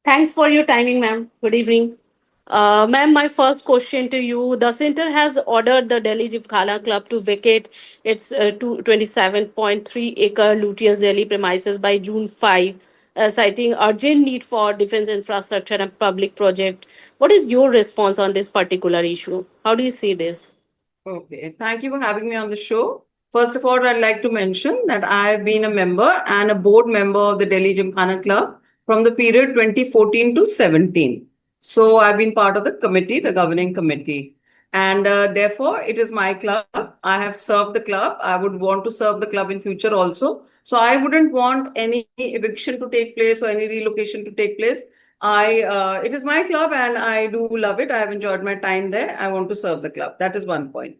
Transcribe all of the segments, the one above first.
Thanks for your timing, ma'am. Good evening. Ma'am, my first question to you. The center has ordered the Delhi Gymkhana Club to vacate its 27.3-acre Lutyens Delhi premises by June 5, citing urgent need for defense infrastructure and public project. What is your response on this particular issue? How do you see this? Okay, thank you for having me on the show. First of all, I'd like to mention that I've been a member and a board member of the Delhi Gymkhana Club from the period 2014 to 17. So I've been part of the committee, the governing committee. And therefore, it is my club. I have served the club. I would want to serve the club in future also. So I wouldn't want any eviction to take place or any relocation to take place. It is my club and I do love it. I have enjoyed my time there. I want to serve the club. That is one point.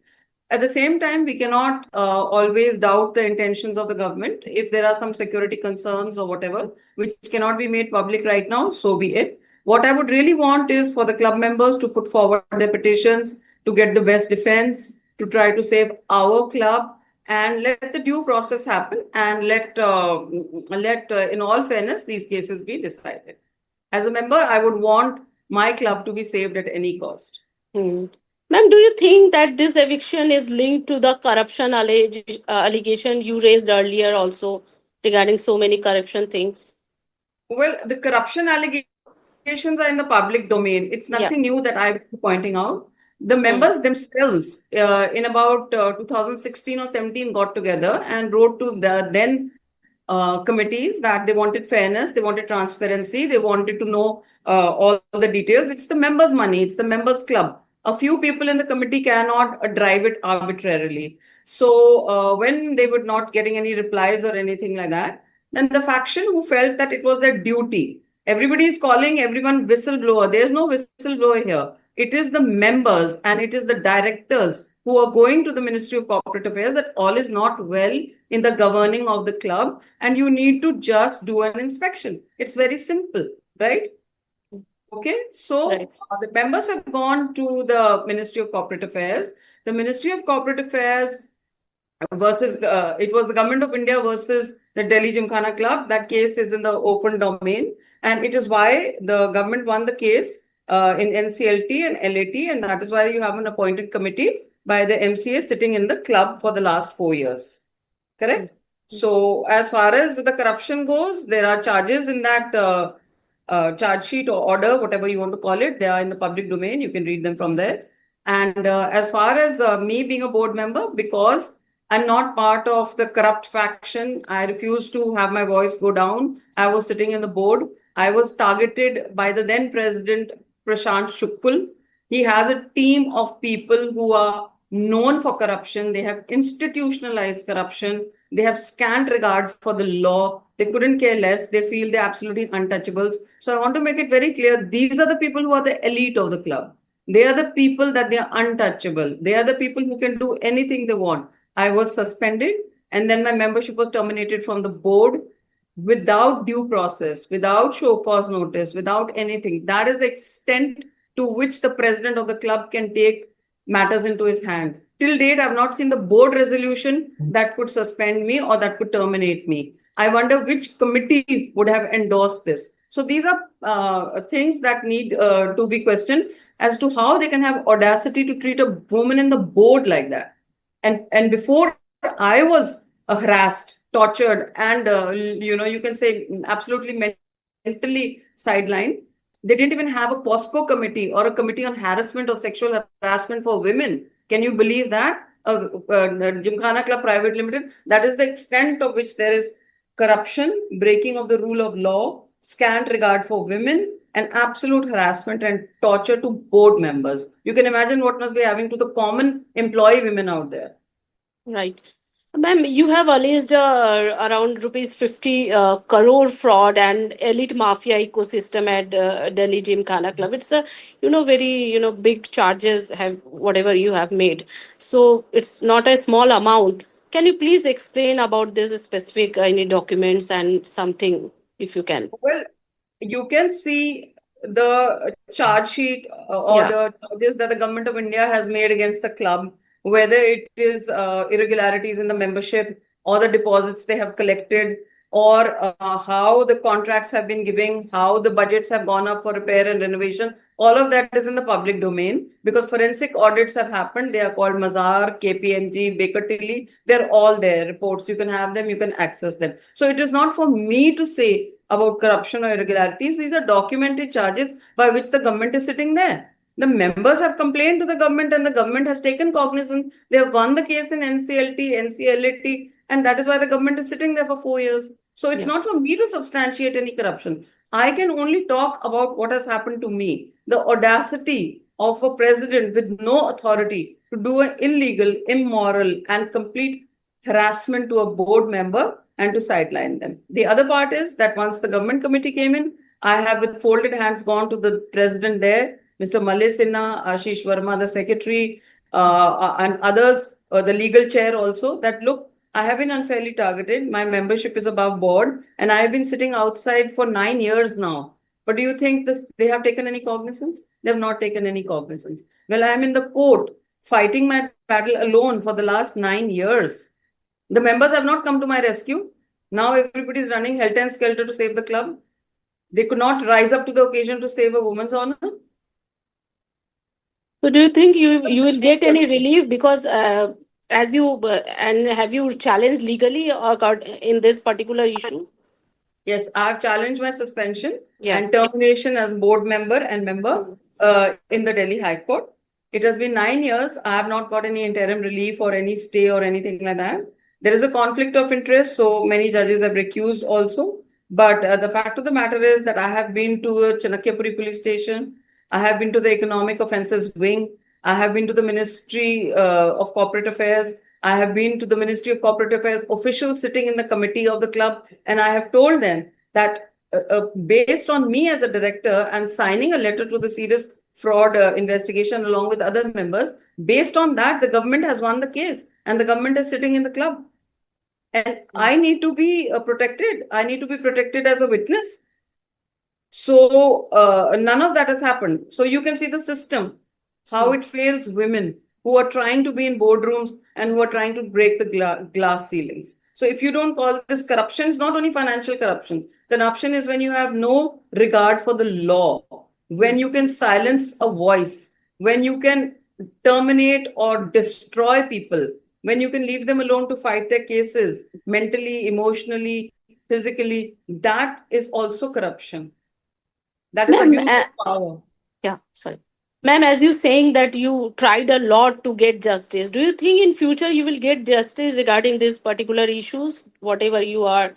At the same time, we cannot always doubt the intentions of the government. If there are some security concerns or whatever, which cannot be made public right now, so be it. What I would really want is for the club members to put forward their petitions, to get the best defense, to try to save our club, and let the due process happen, and let in all fairness, these cases be decided. As a member, I would want my club to be saved at any cost. Hmm. Ma'am, do you think that this eviction is linked to the corruption allegation you raised earlier also regarding so many corruption things? Well, the corruption allegations are in the public domain. It's Yeah. nothing new that I'm pointing out. The Hmm. members themselves, in about 2016 or 17, got together and wrote to the then committees that they wanted fairness, they wanted transparency, they wanted to know all the details. It's the members' money, it's the members' club. A few people in the committee cannot drive it arbitrarily. So when they were not getting any replies or anything like that, then the faction who felt that it was their duty, everybody is calling everyone whistleblower. There's no whistleblower here. It is the members and it is the directors who are going to the Ministry of Corporate Affairs that all is not well in the governing of the club and you need to just do an inspection. It's very simple, right? Okay, so Right. the members have gone to the Ministry of Corporate Affairs. The Ministry of Corporate Affairs versus it was the Government of India versus the Delhi Gymkhana Club. That case is in the open domain, and it is why the government won the case in NCLT and LAT, and that is why you have an appointed committee by the MCA sitting in the club for the last 4 years. Correct? So, as far as the corruption goes, there are charges in that charge sheet or order, whatever you want to call it. They are in the public domain. You can read them from there. And as far as me being a board member, because I'm not part of the corrupt faction, I refuse to have my voice go down. I was sitting in the board. I was targeted by the then president, Prashant Shukul. He has a team of people who are known for corruption. They have institutionalized corruption. They have scant regard for the law. They couldn't care less. They feel they're absolutely untouchables. So I want to make it very clear. These are the people who are the elite of the club. They are the people that they are untouchable. They are the people who can do anything they want. I was suspended and then my membership was terminated from the board without due process, without show cause notice, without anything. That is the extent to which the president of the club can take matters into his hand. Till date, I've not seen the board resolution that could suspend me or that could terminate me. I wonder which committee would have endorsed this. So these are things that need to be questioned as to how they can have audacity to treat a woman in the board like that. And before I was harassed, tortured, and you can say absolutely mentally sidelined. They didn't even have a POSCO committee or a committee on harassment or sexual harassment for women. Can you believe that? Gymkhana Club Private Limited, that is the extent of which there is corruption, breaking of the rule of law, scant regard for women, and absolute harassment and torture to board members. You can imagine what must be happening to the common employee women out there. Right. Ma'am, you have alleged around rupees 50 crore fraud and elite mafia ecosystem at Delhi Gymkhana Club. It's a, very, big charges have whatever you have made. So it's not a small amount. Can you please explain about this specific any documents and something if you can? Well, you can see the charge sheet or Yeah. the charges that the government of India has made against the club, whether it is irregularities in the membership or the deposits they have collected. or how the contracts have been giving, how the budgets have gone up for repair and renovation. All of that is in the public domain because forensic audits have happened. They are called Mazar, KPMG, Baker Tilly. They're all there. Reports, you can have them, you can access them. So it is not for me to say about corruption or irregularities. These are documented charges by which the government is sitting there. The members have complained to the government and the government has taken cognizance. They have won the case in NCLT, NCLAT, and that is why the government is sitting there for 4 years. So it's not for me to substantiate any corruption. I can only talk about what has happened to me. The audacity of a president with no authority to do an illegal, immoral, and complete harassment to a board member and to sideline them. The other part is that once the government committee came in, I have with folded hands gone to the president there, Mr. Malay Sinha, Ashish Verma, the secretary, and others, the legal chair also, that look, I have been unfairly targeted. My membership is above board, and I have been sitting outside for 9 years now. But do you think they have taken any cognizance? They have not taken any cognizance. Well, I am in the court fighting my battle alone for the last 9 years. The members have not come to my rescue. Now everybody is running hell and skelter to save the club. They could not rise up to the occasion to save a woman's honor. So do you think you will get any relief because as you and have you challenged legally or in this particular issue? Yes, I have challenged my suspension Yeah. and termination as board member and member in the Delhi High Court. It has been 9 years. I have not got any interim relief or any stay or anything like that. There is a conflict of interest, so many judges have recused also. But the fact of the matter is that I have been to Chanakyapuri police station. I have been to the economic offences wing. I have been to the Ministry of Corporate Affairs. I have been to the Ministry of Corporate Affairs officials sitting in the committee of the club, and I have told them that based on me as a director and signing a letter to the serious fraud investigation along with other members, based on that, the government has won the case and the government is sitting in the club. And I need to be protected. I need to be protected as a witness. So none of that has happened. So you can see the system, how it fails women who are trying to be in boardrooms and who are trying to break the glass ceilings. So if you don't call this corruption, it's not only financial corruption. Corruption is when you have no regard for the law, when you can silence a voice, when you can terminate or destroy people, when you can leave them alone to fight their cases mentally, emotionally, physically. That is also corruption. That is abuse of power. Yeah, sorry. Ma'am, as you saying that you tried a lot to get justice, do you think in future you will get justice regarding these particular issues, whatever you are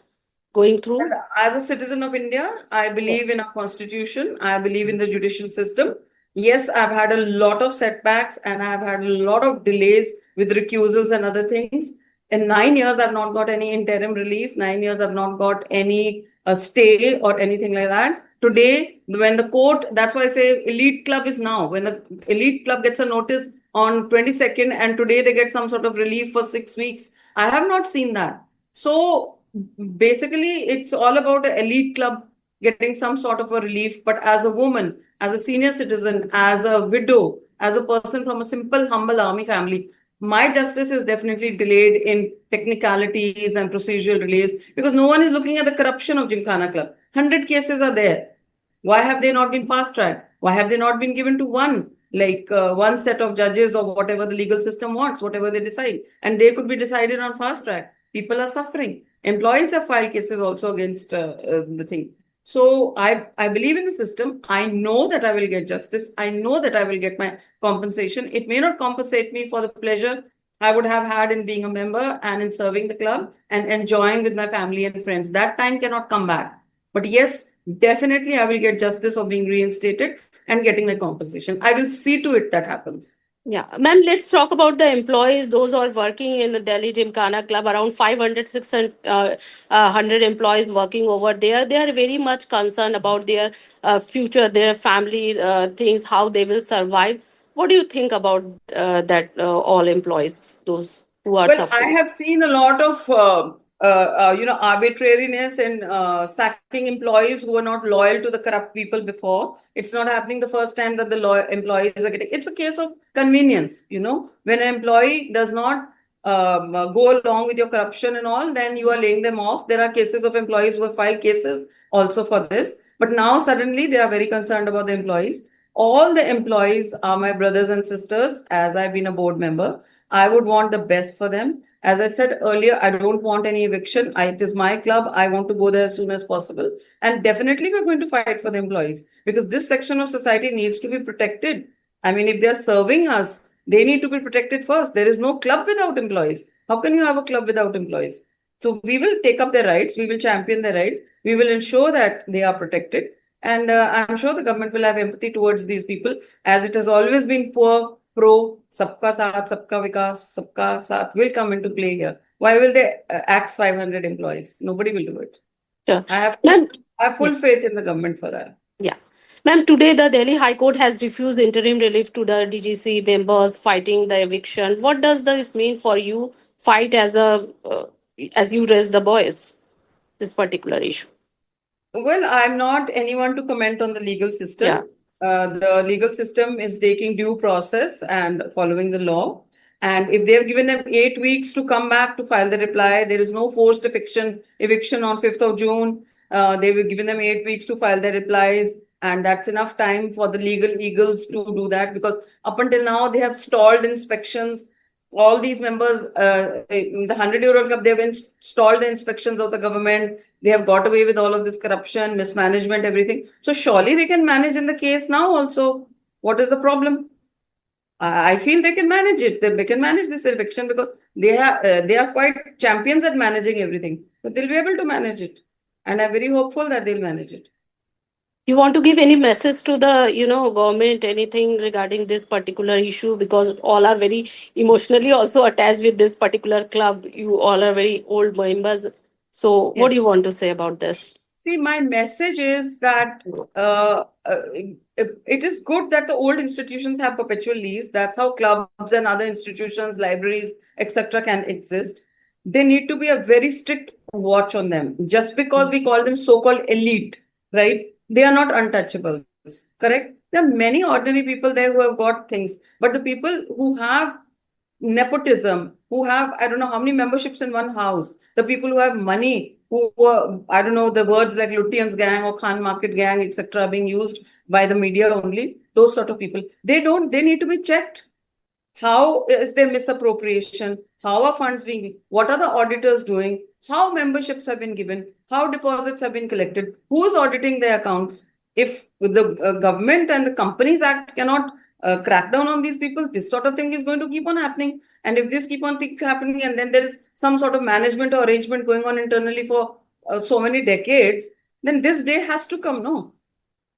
going through? And as a citizen of India, I believe in our constitution. I believe in the judicial system. Yes, I've had a lot of setbacks and I've had a lot of delays with recusals and other things. In 9 years, I've not got any interim relief. 9 years, I've not got any stay or anything like that. Today, when the court, that's why I say elite club is now. When the elite club gets a notice on 22nd and today they get some sort of relief for 6 weeks, I have not seen that. So basically, it's all about an elite club getting some sort of a relief. But as a woman, as a senior citizen, as a widow, as a person from a simple, humble army family, my justice is definitely delayed in technicalities and procedural delays because no one is looking at the corruption of Gymkhana Club. 100 cases are there. Why have they not been fast tracked? Why have they not been given to one set of judges or whatever the legal system wants, whatever they decide? And they could be decided on fast track. People are suffering. Employees have filed cases also against the thing. So I believe in the system. I know that I will get justice. I know that I will get my compensation. It may not compensate me for the pleasure I would have had in being a member and in serving the club and enjoying with my family and friends. That time cannot come back. But yes, definitely I will get justice of being reinstated and getting my compensation. I will see to it that happens. Yeah, ma'am, let's talk about the employees, those who are working in the Delhi Gymkhana Club, around 500, 600 100 employees working over there. They are very much concerned about their future, their family things, how they will survive. What do you think about that, all employees, those who are Well, suffering? I have seen a lot of arbitrariness and sacking employees who are not loyal to the corrupt people before. It's not happening the first time that the employees are getting. It's a case of convenience, when an employee does not go along with your corruption and all, then you are laying them off. There are cases of employees who have filed cases also for this. But now suddenly they are very concerned about the employees. All the employees are my brothers and sisters, as I've been a board member. I would want the best for them. As I said earlier, I don't want any eviction. It is my club. I want to go there as soon as possible. And definitely we're going to fight for the employees because this section of society needs to be protected. I mean, if they're serving us, they need to be protected first. There is no club without employees. How can you have a club without employees? So we will take up their rights. We will champion their rights. We will ensure that they are protected. And I'm sure the government will have empathy towards these people, as it has always been poor, pro, sabka saath, sabka vikas, sabka saath will come into play here. Why will they axe 500 employees? Nobody will do it. Sure. I Ma'am, have full faith in the government for that. yeah. Ma'am, today the Delhi High Court has refused interim relief to the DGC members fighting the eviction. What does this mean for you? Fight as you raise the voice, this particular issue. Well, I'm not anyone to comment on the legal system. Yeah. The legal system is taking due process and following the law. And if they have given them 8 weeks to come back to file the reply, there is no forced eviction on 5th of June. They were given them 8 weeks to file their replies. And that's enough time for the legal eagles to do that, because up until now, they have stalled inspections. All these members, the 100-year-old club, they've installed the inspections of the government. They have got away with all of this corruption, mismanagement, everything. So surely they can manage in the case now also. What is the problem? I feel they can manage it. They can manage this eviction because they are quite champions at managing everything. So they'll be able to manage it. And I'm very hopeful that they'll manage it. You want to give any message to the government, anything regarding this particular issue, because all are very emotionally also attached with this particular club. You all are very old members. So what do you want to say about this? See, my message is that it is good that the old institutions have perpetual lease. That's how clubs and other institutions, libraries, etc. can exist. There need to be a very strict watch on them. Just because we call them so-called elite, right? They are not untouchables, correct? There are many ordinary people there who have got things, but the people who have nepotism, who have, I don't know how many memberships in one house, the people who have money, who were, I don't know, the words like Lutyens gang or Khan Market gang, etc., being used by the media only, those sort of people, they need to be checked. How is there misappropriation? How are funds being, what are the auditors doing? How memberships have been given? How deposits have been collected? Who is auditing their accounts? If the government and the Companies Act cannot crack down on these people, this sort of thing is going to keep on happening. And if this keep on happening, and then there is some sort of management or arrangement going on internally for so many decades, then this day has to come. No,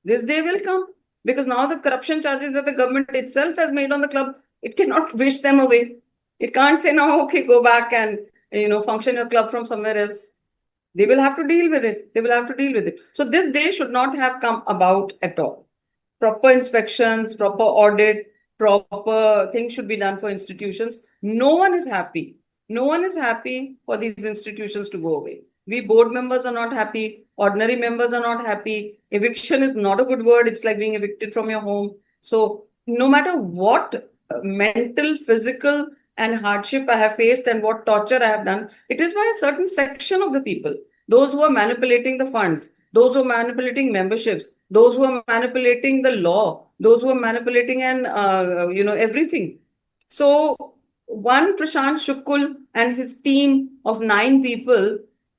this day will come, because now the corruption charges that the government itself has made on the club, it cannot wish them away. It can't say now, okay, go back and function your club from somewhere else. They will have to deal with it. They will have to deal with it. So this day should not have come about at all. Proper inspections, proper audit, proper things should be done for institutions. No one is happy. No one is happy for these institutions to go away. We board members are not happy. Ordinary members are not happy. Eviction is not a good word. It's like being evicted from your home. So no matter what mental, physical, and hardship I have faced and what torture I have done, it is by a certain section of the people. Those who are manipulating the funds, those who are manipulating memberships, those who are manipulating the law, those who are manipulating and everything. So one Prashant Shukul and his team of 9 people,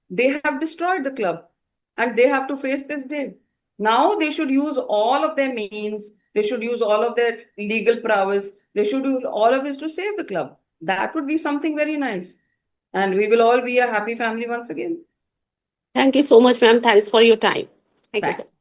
they have destroyed the club and they have to face this day. Now they should use all of their means. They should use all of their legal prowess. They should do all of this to save the club. That would be something very nice. And we will all be a happy family once again. Thank you so much, ma'am. Thanks for your time. Thank you so much.